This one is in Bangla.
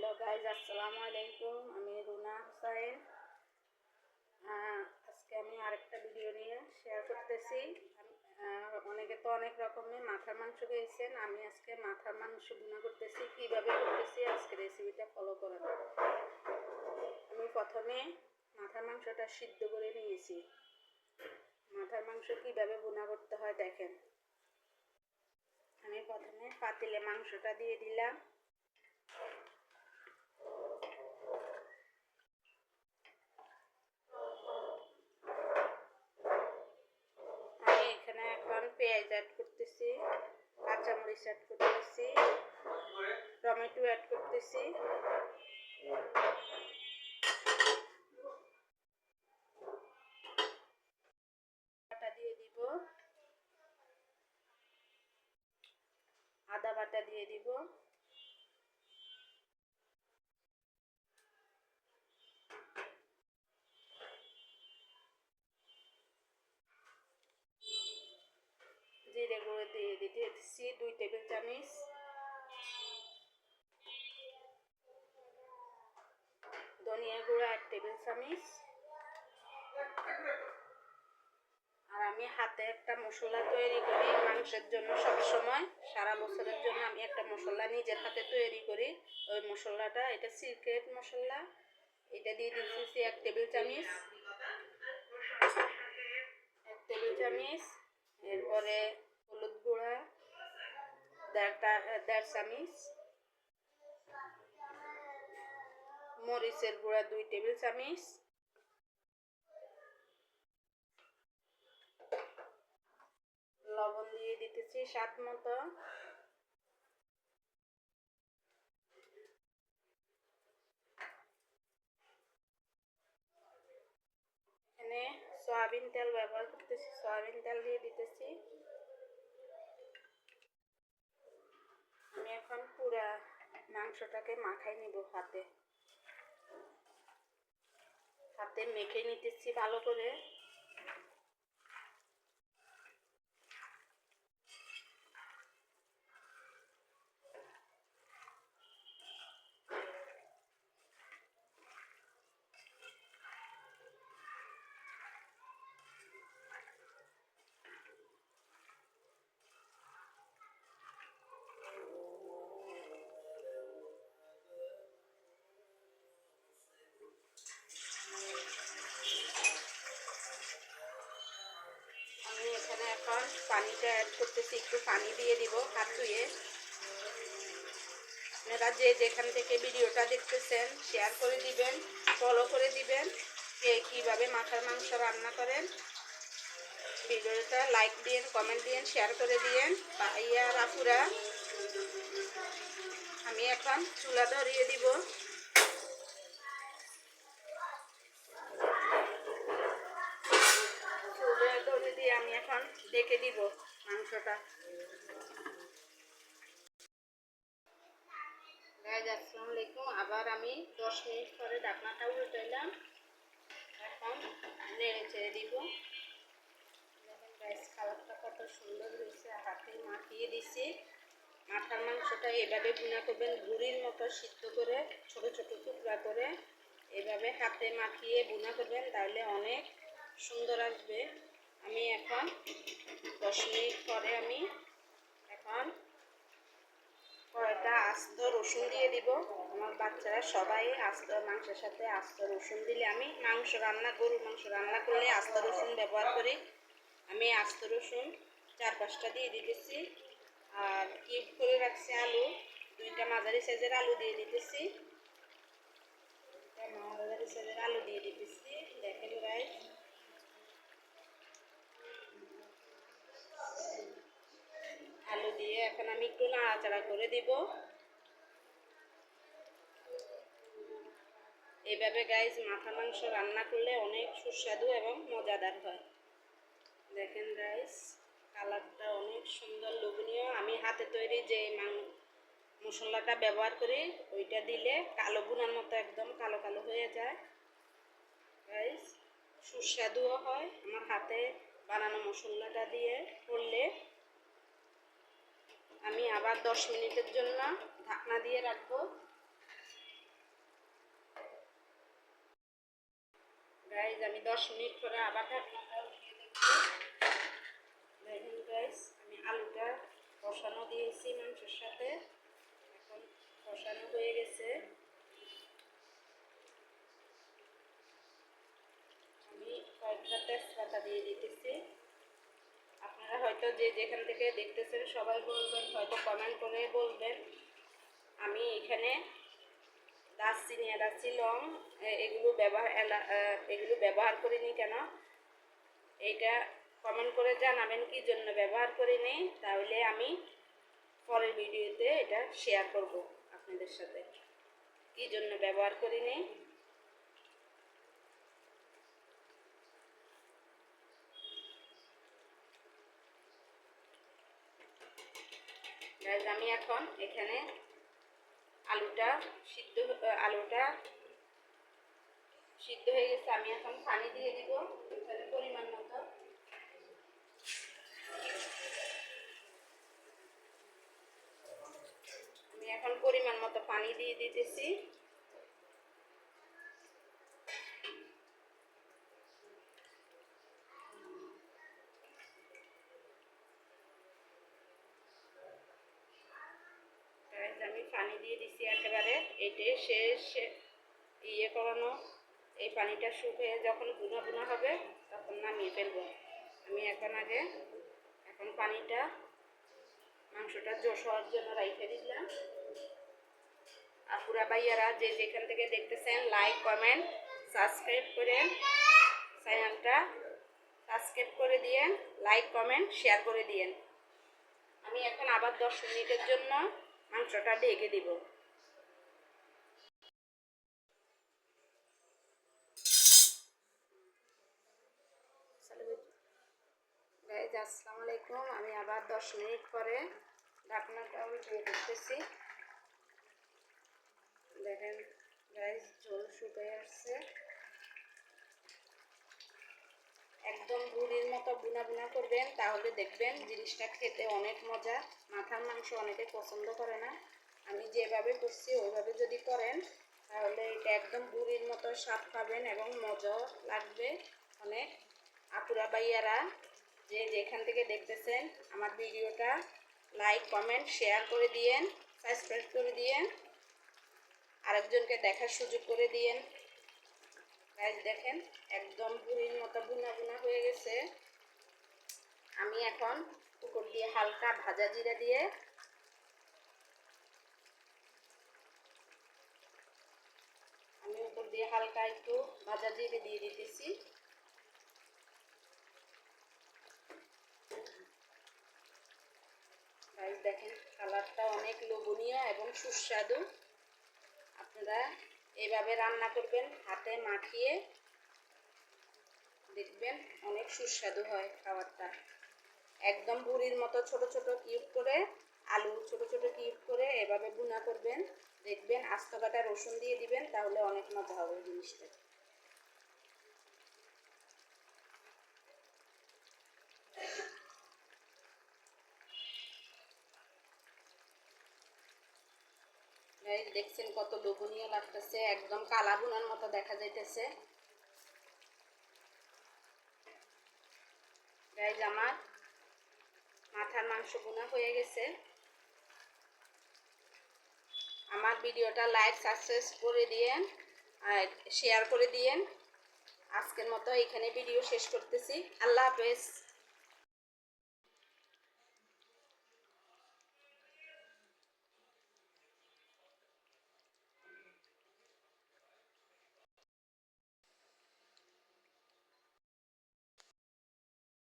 হ্যালো গাইজ, আসসালামু আলাইকুম। আমি রুনা হোসাইন। আজকে আমি আরেকটা ভিডিও নিয়ে শেয়ার করতেছি। অনেকে তো অনেক রকমের মাথার মাংস খেয়েছেন। আমি আজকে মাথার মাংস ভুনা করতেছি। কীভাবে করতেছি আজকে রেসিপিটা ফলো করেন। আমি প্রথমে মাথার মাংসটা সিদ্ধ করে নিয়েছি। মাথার মাংস কীভাবে ভুনা করতে হয় দেখেন। আমি প্রথমে পাতিলে মাংসটা দিয়ে দিলাম। পেঁয়াজ অ্যাড করতেছি, কাঁচামরিচ অ্যাড করতেছি, টমেটো অ্যাড করতেছি, বাটা দিয়ে দিব, আদা বাটা দিয়ে দিব, জিরে গুঁড়ো দিয়ে দিতেছি 2 টেবিল চামচ, ধনিয়া গুঁড়ো 1 টেবিল চামচ। আর আমি হাতে একটা মশলা তৈরি করি মাংসের জন্য। সব সময় সারা বছরের জন্য আমি একটা মশলা নিজের হাতে তৈরি করি। ওই মশলাটা, এটা সিক্রেট মশলা। এটা দিয়ে দিচ্ছি 1 টেবিল চামচ, 1 টেবিল চামচ। এরপরে হলুদ গুঁড়া 1.5 চামচ, মরিচের গুঁড়া 2 টেবিল চামচ, লবণ দিয়ে দিতেছি স্বাদ মতো। এখানে সয়াবিন তেল ব্যবহার করতেছি, সয়াবিন তেল দিয়ে দিতেছি। আমি এখন পুরা মাংসটাকে মাখাই নিব। হাতে মেখে নিতেছি ভালো করে। এখন পানিটা অ্যাড করতেছি, একটু পানি দিয়ে দিব হাত ধুয়ে। আপনারা যে যেখান থেকে ভিডিওটা দেখতেছেন শেয়ার করে দিবেন, ফলো করে দিবেন যে কীভাবে মাথার মাংস রান্না করেন। ভিডিওটা লাইক দিন, কমেন্ট দিন, শেয়ার করে দিন ভাইয়া আপুরা। আমি এখন চুলা ধরিয়ে দিব। চুলা ধরে দিয়ে আমি এখন ডেকে দিব মাংসটা। আসসালামু আলাইকুম। আবার আমি 10 মিনিট পরে ঢাকনাটা উল্টাইলাম। এখন নেড়ে চেড়ে দিব। কালারটা কত সুন্দর হয়েছে। হাতে মাখিয়ে দিছি। মাথার মাংসটা এভাবে ভুনা করবেন, গুড়ির মতো সিদ্ধ করে ছোট ছোট টুকরা করে এভাবে হাতে মাখিয়ে ভুনা করবেন, তাহলে অনেক সুন্দর আসবে। আমি এখন 10 মিনিট পরে আমি এখন কয়টা আস্ত রসুন দিয়ে দিব। আমার বাচ্চারা সবাই আস্ত মাংসের সাথে আস্ত রসুন দিলে, আমি মাংস রান্না গরুর মাংস রান্না করলে আস্ত রসুন ব্যবহার করি। আমি আস্ত রসুন 4-5টা দিয়ে দিতেছি। আর কিউব করে রাখছি আলু, 2টা মাঝারি সাইজের আলু দিয়ে দিতেছি। মাঝারি সাইজের আলু দিয়ে দিতেছি। দেখেন গাইস, আলু দিয়ে এখন আমি একটু নাড়াচাড়া করে দিব। এইভাবে গাইস মাথা মাংস রান্না করলে অনেক সুস্বাদু এবং মজাদার হয়। দেখেন গাইস, কালারটা অনেক সুন্দর লোভনীয়। আমি হাতে তৈরি যে মশলাটা ব্যবহার করি ওইটা দিলে কালো ভুনার মতো একদম কালো কালো হয়ে যায় গাইস, সুস্বাদুও হয় আমার হাতে বানানো মশলাটা দিয়ে করলে। আমি আবার 10 মিনিটের জন্য ঢাকনা দিয়ে রাখবো। গাইজ আমি 10 মিনিট পরে আবার ঢাকনাটা উঠিয়ে দেখব। দেখুন গাইজ আমি আলুটা কষানো দিয়েছি মাংসের সাথে, এখন কষানো হয়ে গেছে। আমি কয়েকটা তেজপাতা দিয়ে দিতেছি। আপনারা হয়তো যে যেখান থেকে দেখতেছেন সবাই বলবেন, হয়তো কমেন্ট করে বলবেন আমি এখানে দারচিনি, এলাচি, লং এগুলো ব্যবহার করিনি কেন, এইটা কমেন্ট করে জানাবেন কি জন্য ব্যবহার করিনি, তাহলে আমি পরের ভিডিওতে এটা শেয়ার করব আপনাদের সাথে কি জন্য ব্যবহার করিনি। গাইজ আমি এখন এখানে আলুটা সিদ্ধ হয়ে গেছে, আমি এখন পানি দিয়ে দিব এখানে পরিমাণ মতো। আমি এখন পরিমাণ মতো পানি দিয়ে দিতেছি। আমি পানি দিয়ে দিছি একেবারে, এইটাই শেষ করানো। এই পানিটা শুকিয়ে যখন বুনা বুনা হবে তখন নামিয়ে ফেলবো। আমি এখন পানিটা মাংসটা জোশ হওয়ার জন্য রাইখে দিলাম। আপুরা ভাইয়ারা যে যেখান থেকে দেখতেছেন লাইক কমেন্ট সাবস্ক্রাইব করেন, চ্যানেলটা সাবস্ক্রাইব করে দিয়েন, লাইক কমেন্ট শেয়ার করে দিয়েন। আমি এখন আবার 10 মিনিটের জন্য মাংসটা ঢেকে দিব। আসসালামু আলাইকুম, আমি আবার 10 মিনিট পরে ঢাকনাটা উঠিয়ে দিতেছি। দেখেন গাইস ঝোল শুকিয়ে আসছে, একদম বুড়ির মতো বুনা বুনা করবেন, তাহলে দেখবেন জিনিসটা খেতে অনেক মজা। মাথার মাংস অনেকে পছন্দ করে না, আমি যেভাবে করছি ওইভাবে যদি করেন তাহলে এটা একদম বুড়ির মতো স্বাদ পাবেন এবং মজাও লাগবে অনেক। আপুরা ভাইয়ারা যে যেখান থেকে দেখতেছেন আমার ভিডিওটা লাইক কমেন্ট শেয়ার করে দিয়েন, সাবস্ক্রাইব করে দিয়েন, আরেকজনকে দেখার সুযোগ করে দিয়েন। গাইস দেখেন একদম বুড়ির মতো বুনা বুনা হয়ে গেছে। আমি এখন উপর দিয়ে হালকা ভাজা জিরা দিয়ে হালকা একটু ভাজা জিরে দিয়ে দিতেছি। গাইস দেখেন কালারটা অনেক লোভনীয় এবং সুস্বাদু। আপনারা এইভাবে রান্না করবেন, হাতে মাখিয়ে দেখবেন অনেক সুস্বাদু হয় খাবারটা। একদম বুড়ির মতো ছোট ছোট কিউব করে আলু ছোট ছোট কিউব করে এভাবে বুনা করবেন, দেখবেন আস্ত কাটা রসুন দিয়ে দিবেন, তাহলে অনেক মজা হবে জিনিসটা। দেখছেন কত লোভনীয় লাগতেছে, একদম কালা বুনার মতো দেখা যাইতেছে। গাইজ আমার মাথার মাংস বোনা হয়ে গেছে। আমার ভিডিওটা লাইক সাবস্ক্রাইব করে দিয়েন, শেয়ার করে দিয়েন। আজকের মতো এখানে ভিডিও শেষ করতেছি। আল্লাহ হাফেজ।